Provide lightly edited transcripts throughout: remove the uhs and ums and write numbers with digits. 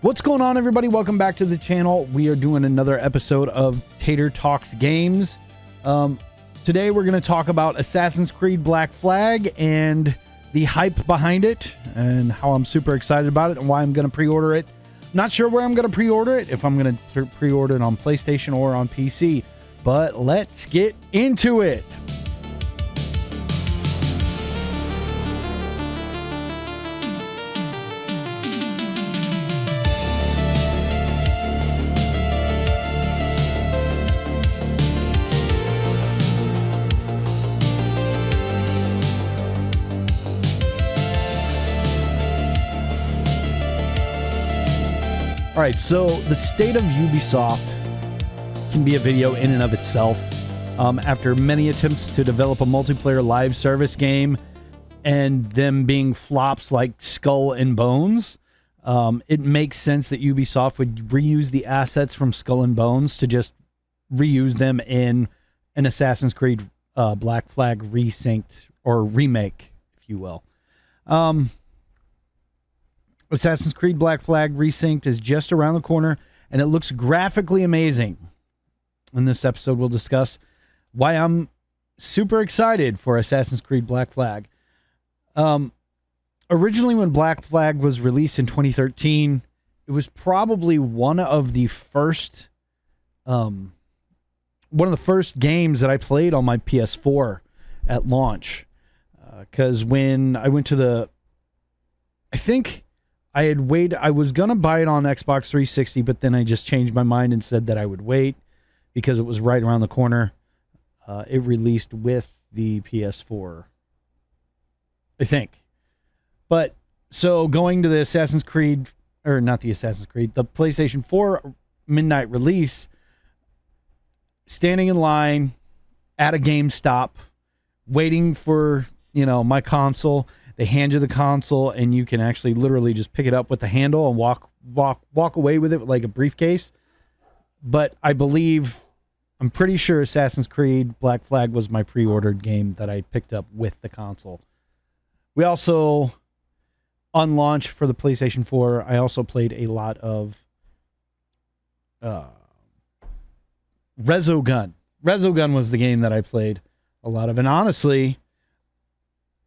What's going on, everybody? Welcome back to the channel. We are doing another episode of Tater Talks Games. Today we're going to talk about Assassin's Creed Black Flag and the hype behind it and how I'm super excited about it and why I'm going to pre-order it. Not sure where I'm going to pre-order it, if I'm going to pre-order it on PlayStation or on PC, but let's get into it. All right, so the state of Ubisoft can be a video in and of itself. After many attempts to develop a multiplayer live service game and them being flops like Skull and Bones, it makes sense that Ubisoft would reuse the assets from Skull and Bones to just reuse them in an Assassin's Creed Black Flag Resynced or remake, if you will. Assassin's Creed Black Flag Resynced is just around the corner, and it looks graphically amazing. In this episode, we'll discuss why I'm super excited for Assassin's Creed Black Flag. Originally, when Black Flag was released in 2013, it was probably one of the first games that I played on my PS4 at launch. Because when I went to I was going to buy it on Xbox 360, but then I just changed my mind and said that I would wait because it was right around the corner. It released with the PS4, I think. But so going to the Assassin's Creed, or not the Assassin's Creed, the PlayStation 4 midnight release, standing in line at a GameStop, waiting for, my console. They hand you the console, and you can actually literally just pick it up with the handle and walk away with it like a briefcase. But I'm pretty sure Assassin's Creed Black Flag was my pre-ordered game that I picked up with the console. We also, on launch for the PlayStation 4, I also played a lot of Resogun. Resogun was the game that I played a lot of, and honestly,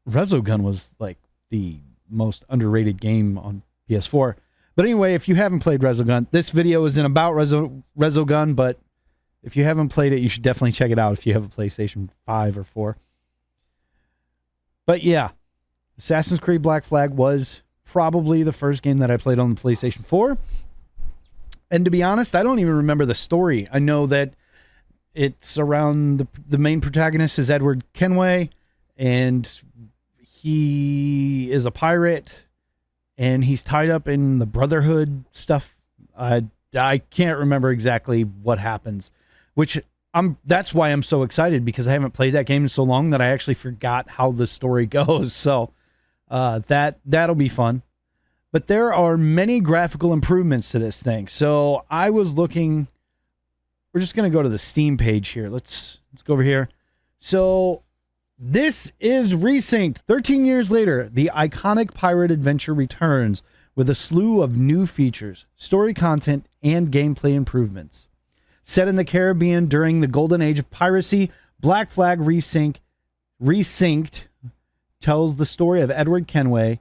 Resogun was like the most underrated game on PS4. But anyway, if you haven't played Resogun, this video isn't about Resogun, but if you haven't played it, you should definitely check it out if you have a PlayStation 5 or 4. But yeah, Assassin's Creed Black Flag was probably the first game that I played on the PlayStation 4. And to be honest, I don't even remember the story. I know that it's around the main protagonist is Edward Kenway, and he is a pirate, and he's tied up in the Brotherhood stuff. I can't remember exactly what happens, that's why I'm so excited, because I haven't played that game in so long that I actually forgot how the story goes. So that'll be fun. But there are many graphical improvements to this thing. So I was looking. We're just going to go to the Steam page here. Let's go over here. So this is Resynced. 13 years later, the iconic pirate adventure returns with a slew of new features, story content, and gameplay improvements. Set in the Caribbean during the Golden Age of Piracy, Black Flag Resynced tells the story of Edward Kenway,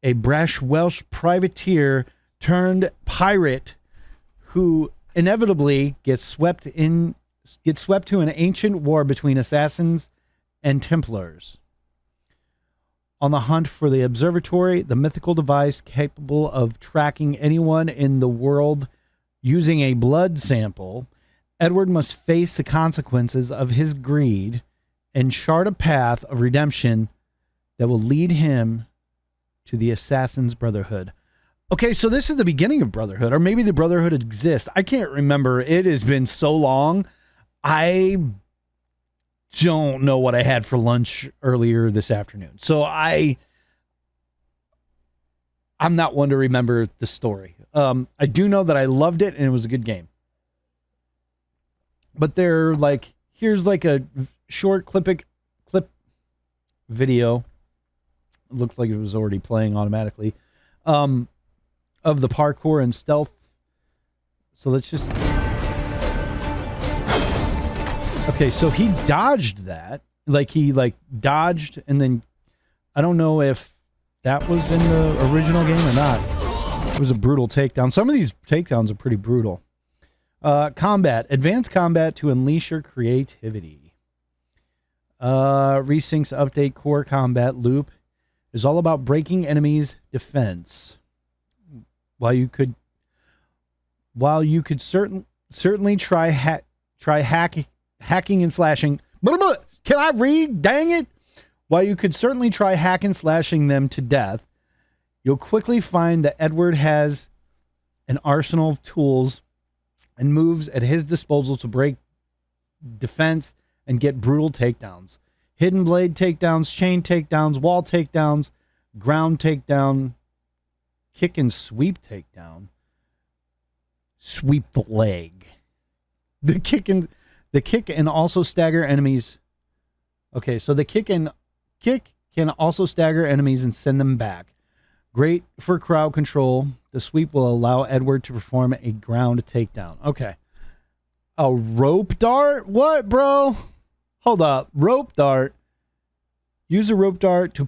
a brash Welsh privateer turned pirate who inevitably gets swept to an ancient war between assassins and Templars. On the hunt for the observatory, the mythical device capable of tracking anyone in the world using a blood sample, Edward must face the consequences of his greed and chart a path of redemption that will lead him to the Assassin's Brotherhood. Okay, so this is the beginning of Brotherhood, or maybe the Brotherhood exists. I can't remember. It has been so long. I don't know what I had for lunch earlier this afternoon. So I'm not one to remember the story. I do know that I loved it and it was a good game. But they're like, here's like a short clip video. It looks like it was already playing automatically. of the parkour and stealth. So let's just... Okay, so he dodged that. Like, he, like, dodged, and then... I don't know if that was in the original game or not. It was a brutal takedown. Some of these takedowns are pretty brutal. Combat. Advanced combat to unleash your creativity. Resynced update core combat loop is all about breaking enemies' defense. While you could certainly try hacking and slashing. Can I read? Dang it! While you could certainly try hacking and slashing them to death, you'll quickly find that Edward has an arsenal of tools and moves at his disposal to break defense and get brutal takedowns. Hidden blade takedowns, chain takedowns, wall takedowns, ground takedown, kick and sweep takedown. Sweep the leg. The kick and also stagger enemies. Okay, so the kick can also stagger enemies and send them back. Great for crowd control. The sweep will allow Edward to perform a ground takedown. Okay. A rope dart? What, bro? Hold up. Rope dart. Use a rope dart to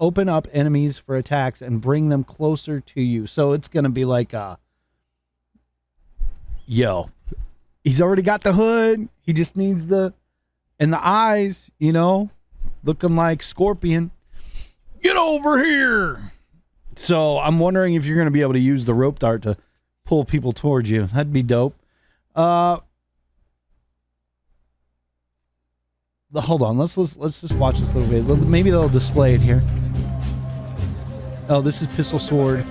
open up enemies for attacks and bring them closer to you. So it's going to be like yo, he's already got the hood. He just needs the eyes, you know, looking like Scorpion. Get over here. So I'm wondering if you're going to be able to use the rope dart to pull people towards you. That'd be dope. Hold on. Let's just watch this little bit. Maybe they'll display it here. Oh, this is pistol sword.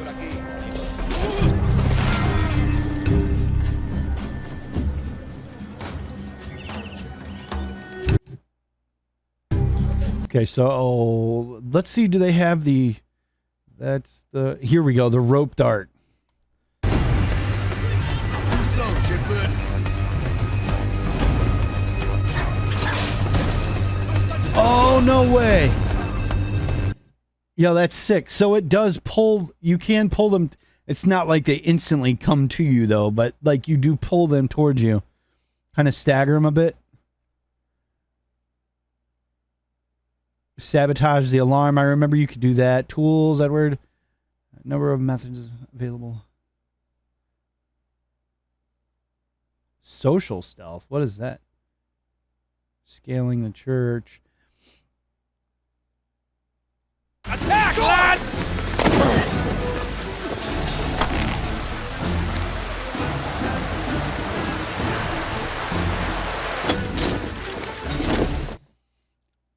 Okay, so let's see. Do they have the... That's the... Here we go. The rope dart. Too slow, shitbird. Oh, no way. Yeah, that's sick. So it does pull... You can pull them... It's not like they instantly come to you, though, but like you do pull them towards you. Kind of stagger them a bit. Sabotage the alarm. I remember you could do that. Tools, Edward. Number of methods available. Social stealth. What is that? Scaling the church. Attack, lads!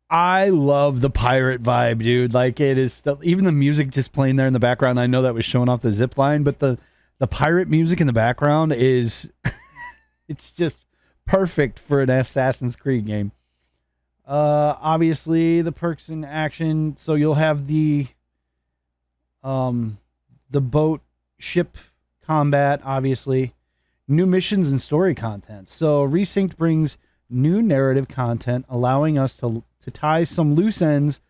I love the pirate vibe, dude. Like, it is even the music just playing there in the background. I know that was showing off the zip line, but the pirate music in the background is it's just perfect for an Assassin's Creed game. Obviously the perks in action, so you'll have the boat ship combat, obviously. New missions and story content. So Resynced brings new narrative content, allowing us to tie up some loose ends,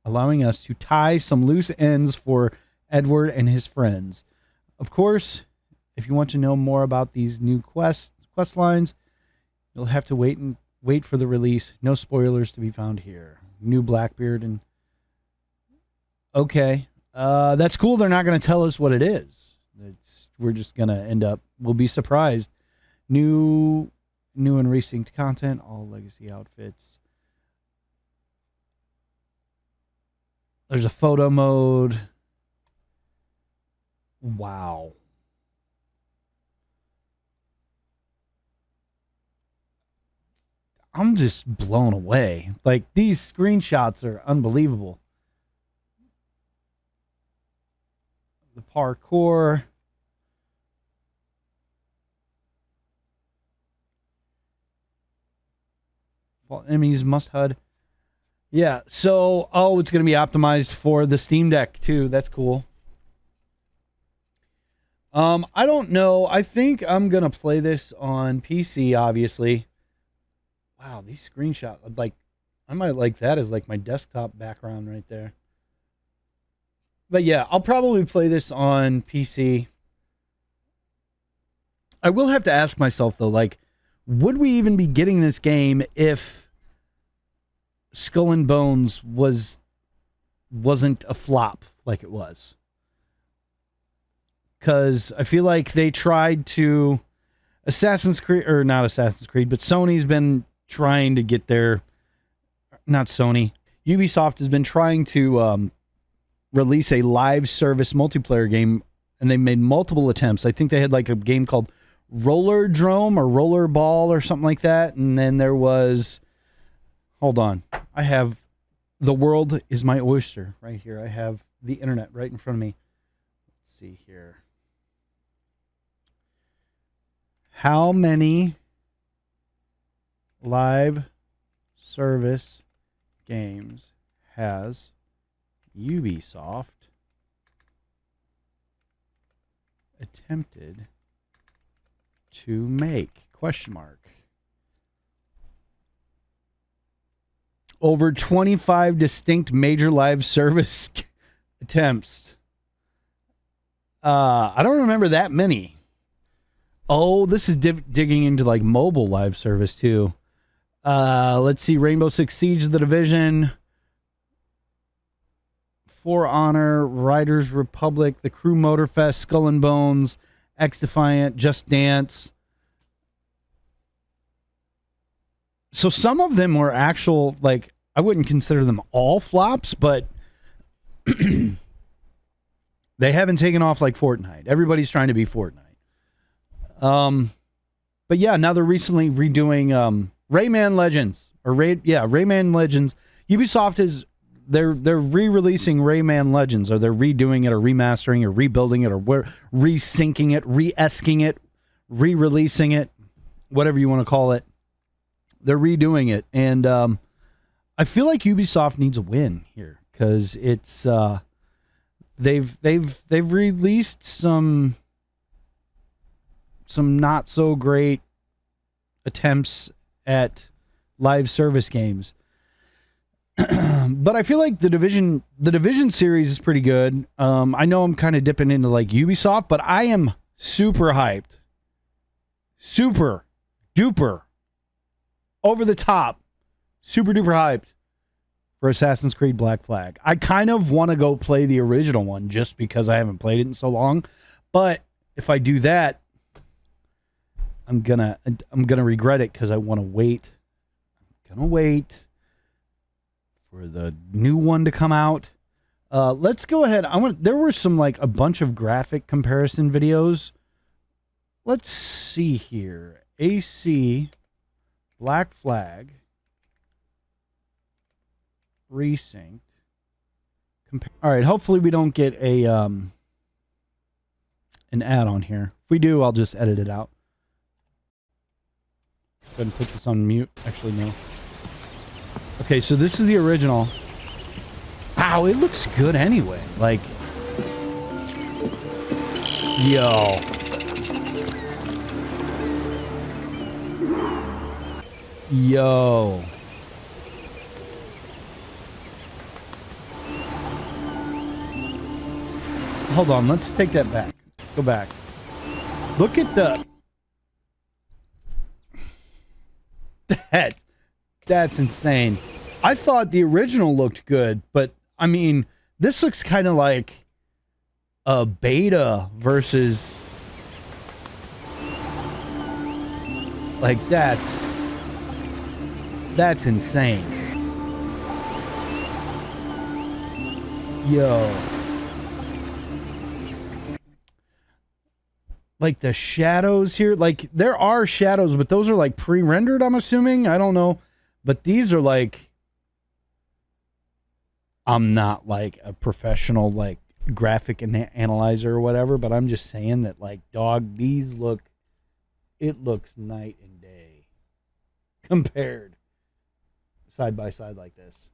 allowing us to tie some loose ends for Edward and his friends. Of course, if you want to know more about these new quest lines, you'll have to wait for the release. No spoilers to be found here. New Blackbeard and okay, that's cool. They're not going to tell us what it is. We're just going to we'll be surprised. New and resynced content, all legacy outfits. There's a photo mode. Wow. I'm just blown away. Like, these screenshots are unbelievable. The parkour. Enemies must HUD. Yeah, so, it's going to be optimized for the Steam Deck, too. That's cool. I don't know. I think I'm going to play this on PC, obviously. Wow, these screenshots, like, I might like that as like my desktop background right there. But yeah, I'll probably play this on PC. I will have to ask myself though, like, would we even be getting this game if Skull and Bones wasn't a flop like it was? Because I feel like they tried to Assassin's Creed, or not Assassin's Creed, but Sony's been trying to get their, not Sony, Ubisoft has been trying to release a live service multiplayer game, and they made multiple attempts. I think they had like a game called Roller Drome or Roller Ball or something like that. And then there was, hold on, I have The World is My Oyster right here. I have the internet right in front of me. Let's see here. How many live service games has Ubisoft attempted to make? Question mark. Over 25 distinct major live service attempts. I don't remember that many. Oh, this is digging into like mobile live service too. Let's see. Rainbow Six Siege, The Division, For Honor, Riders Republic, The Crew Motorfest, Skull and Bones, X Defiant, Just Dance. So some of them were actual, like, I wouldn't consider them all flops, but they haven't taken off like Fortnite. Everybody's trying to be Fortnite. But yeah, now they're recently redoing Rayman Legends, or Rayman Legends. Ubisoft is they're re-releasing Rayman Legends, or they're redoing it, or remastering, or rebuilding it, or resyncing it, re-esking it, re-releasing it, whatever you want to call it. They're redoing it, and I feel like Ubisoft needs a win here because it's they've released some not so great attempts at live service games. But I feel like the Division series is pretty good. I know I'm kind of dipping into like Ubisoft, but I am super hyped. Super duper over the top. Super duper hyped for Assassin's Creed Black Flag. I kind of want to go play the original one just because I haven't played it in so long. But if I do that, I'm gonna regret it because I want to wait. I'm gonna wait for the new one to come out. Let's go ahead. There were some like a bunch of graphic comparison videos. Let's see here. AC Black Flag Resynced. All right. Hopefully we don't get a an ad on here. If we do, I'll just edit it out. Go ahead and put this on mute. Actually, no. Okay, so this is the original. Wow, it looks good anyway. Like, yo. Yo. Hold on, let's take that back. Let's go back. Look at that's insane. I thought the original looked good, but I mean, this looks kind of like a beta versus like that's insane. Yo. Like the shadows here, like there are shadows, but those are like pre-rendered, I'm assuming. I don't know. But these are like, I'm not like a professional like graphic analyzer or whatever, but I'm just saying that like, dog, it looks night and day compared side by side like this.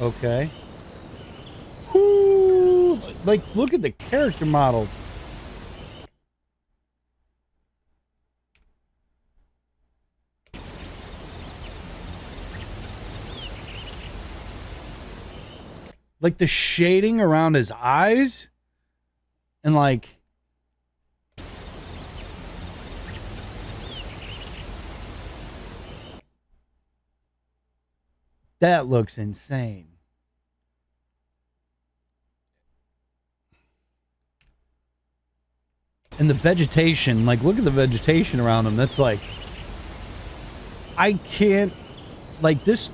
Okay. Ooh, like, look at the character model. like the shading around his eyes and like that looks insane. And the vegetation, like look at the vegetation around him. That's like, I can't, like this,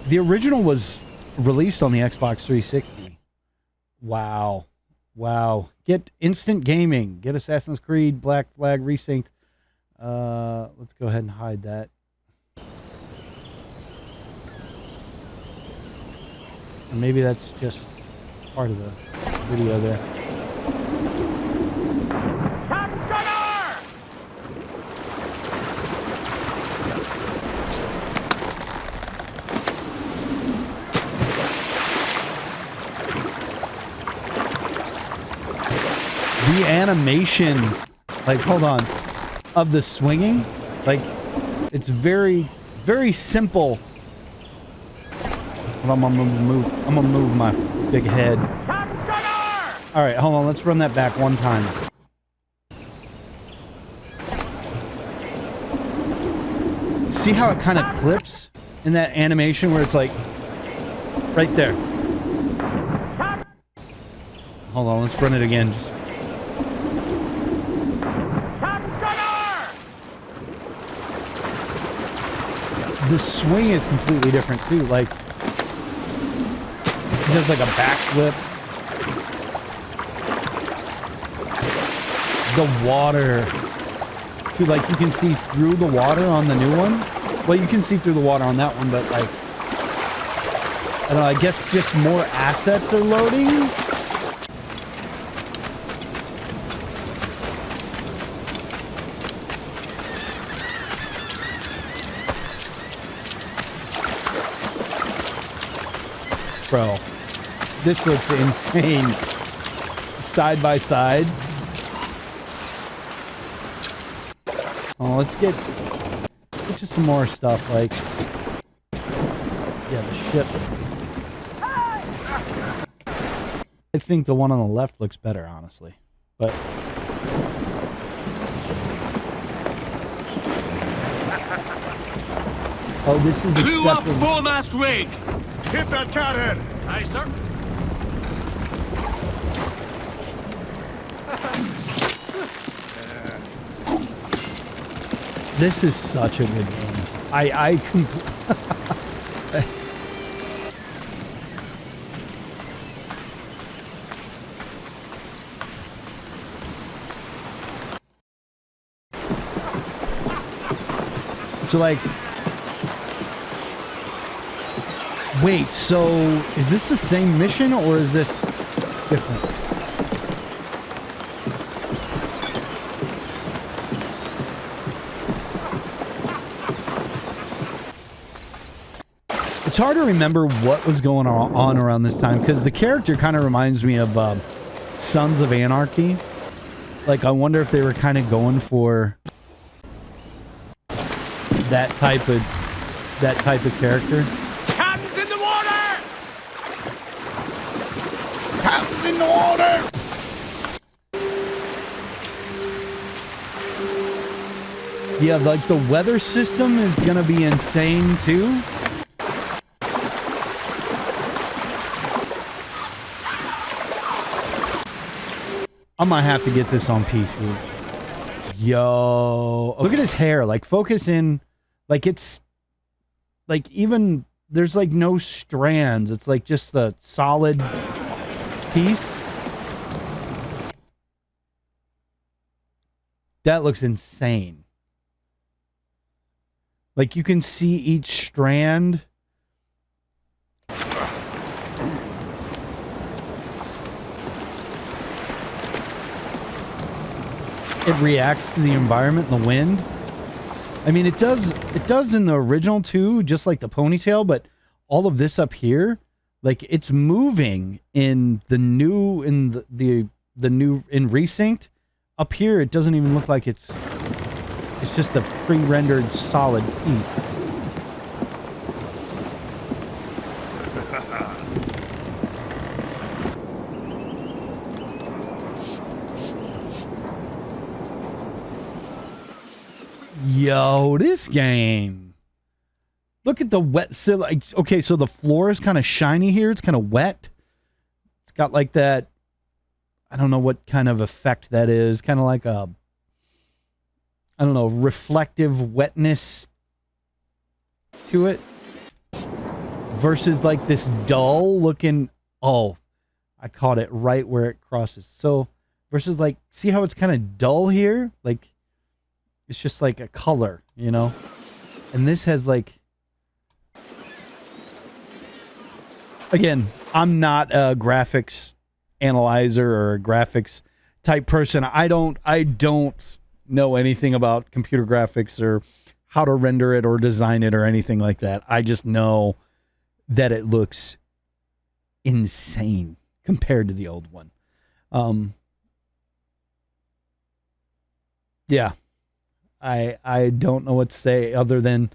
the original was released on the Xbox 360. Wow. Wow. Get instant gaming. Get Assassin's Creed, Black Flag, Resynced. Let's go ahead and hide that. Or maybe that's just part of the video there. The animation, like, hold on, of the swinging, like, it's very, very simple. I'm gonna move my big head. All right, hold on, let's run that back one time. See how it kind of clips in that animation where it's like, right there. Hold on, let's run it again. Just the swing is completely different too. Like, he does like a backflip. The water. Dude, like you can see through the water on the new one. Well, you can see through the water on that one, but like, I don't know, I guess just more assets are loading. Bro, this looks insane. Side by side. Oh, let's get to some more stuff like, yeah, the ship. I think the one on the left looks better, honestly, but oh, this is Blew up accepting. foremast rig. Hit that cathead! Aye, sir. This is such a good game. So like, wait, so is this the same mission or is this different? It's hard to remember what was going on around this time because the character kind of reminds me of Sons of Anarchy. Like, I wonder if they were kind of going for that type of character. Cannons in the water! Cannons in the water! Yeah, like the weather system is gonna be insane too. I might have to get this on PC. Yo, look at his hair. Like, focus in. Like, it's like even there's like no strands. It's like just the solid piece. That looks insane. Like, you can see each strand. It reacts to the environment and the wind. I mean, it does in the original too, just like the ponytail, but all of this up here, like, it's moving in the new, in the new, in Resynced. Up here, it doesn't even look like it's just a pre-rendered solid piece. Yo, this game. Look at the wet. Okay, so the floor is kind of shiny here. It's kind of wet. It's got like that. I don't know what kind of effect that is. Kind of like a, I don't know, reflective wetness to it. Versus like this dull looking. Oh, I caught it right where it crosses. So versus like, see how it's kind of dull here? Like, it's just like a color, you know? And this has like, again, I'm not a graphics analyzer or a graphics type person. I don't know anything about computer graphics or how to render it or design it or anything like that. I just know that it looks insane compared to the old one. Yeah. I don't know what to say other than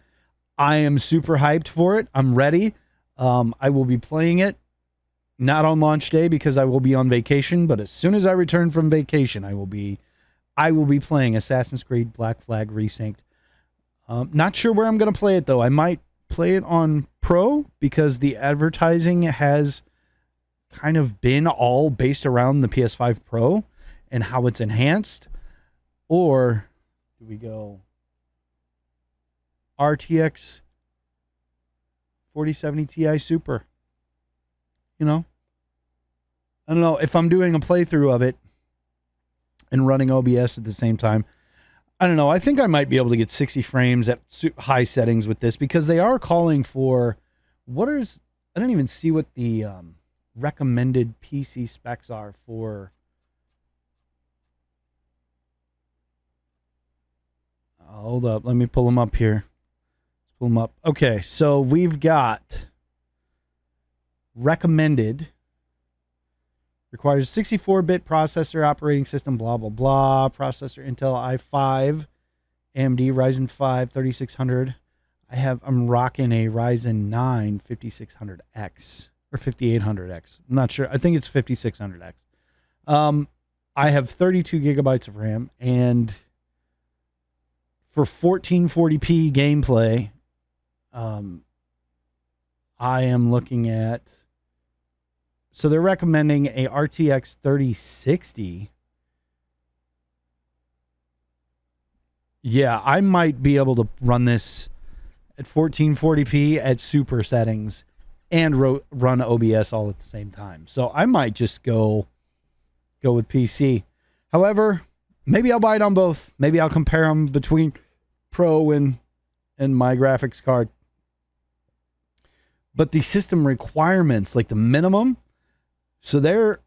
I am super hyped for it. I'm ready. I will be playing it not on launch day because I will be on vacation, but as soon as I return from vacation, I will be playing Assassin's Creed Black Flag Resynced. Not sure where I'm going to play it though. I might play it on Pro because the advertising has kind of been all based around the PS5 Pro and how it's enhanced. Or do we go RTX 4070 Ti Super? You know? I don't know if I'm doing a playthrough of it and running OBS at the same time. I don't know. I think I might be able to get 60 frames at high settings with this because they are calling for I don't even see what the recommended PC specs are for. Hold up. Let me pull them up here. Pull them up. Okay. So we've got recommended requires 64-bit processor, operating system, blah, blah, blah. Processor Intel i5, AMD Ryzen 5 3600. I'm rocking a Ryzen 9 5600X or 5800X. I'm not sure. I think it's 5600X. I have 32 gigabytes of RAM, and for 1440p gameplay, I am looking at. So they're recommending a RTX 3060. Yeah, I might be able to run this at 1440p at super settings and run OBS all at the same time. So I might just go with PC. However, maybe I'll buy it on both. Maybe I'll compare them between Pro and my graphics card. But the system requirements, like the minimum, so they're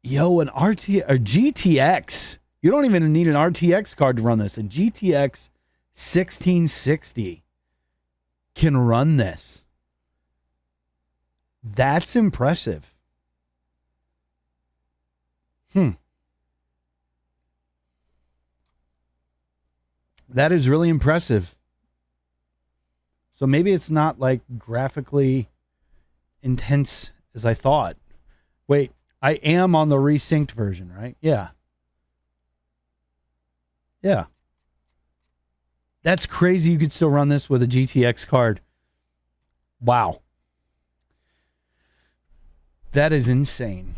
an GTX. You don't even need an RTX card to run this. A GTX 1660 can run this. That's impressive. That is really impressive. So maybe it's not like graphically intense as I thought. Wait, I am on the resynced version, right? Yeah. Yeah. That's crazy. You could still run this with a GTX card. Wow. That is insane.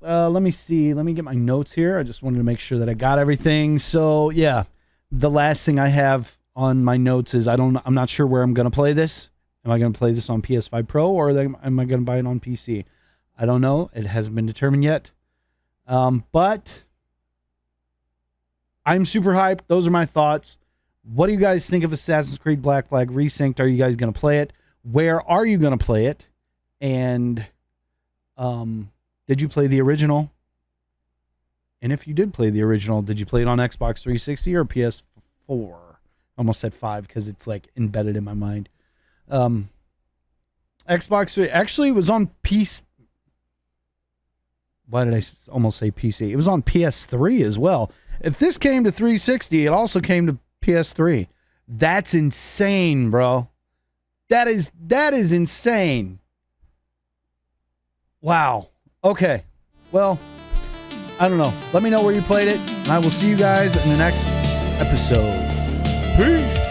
Let me see. Let me get my notes here. I just wanted to make sure that I got everything. So, yeah. The last thing I have on my notes is I'm not sure where I'm going to play this. Am I going to play this on PS5 Pro or am I going to buy it on PC? I don't know. It hasn't been determined yet. But I'm super hyped. Those are my thoughts. What do you guys think of Assassin's Creed Black Flag Resynced? Are you guys going to play it? Where are you going to play it? And did you play the original? And if you did play the original, did you play it on Xbox 360 or PS4? Almost said 5 because it's like embedded in my mind. Xbox actually was on PC. Why did I almost say PC? It was on PS3 as well. If this came to 360, it also came to PS3. That's insane, bro. That is insane. Wow. Okay. Well, I don't know. Let me know where you played it, and I will see you guys in the next episode. Peace.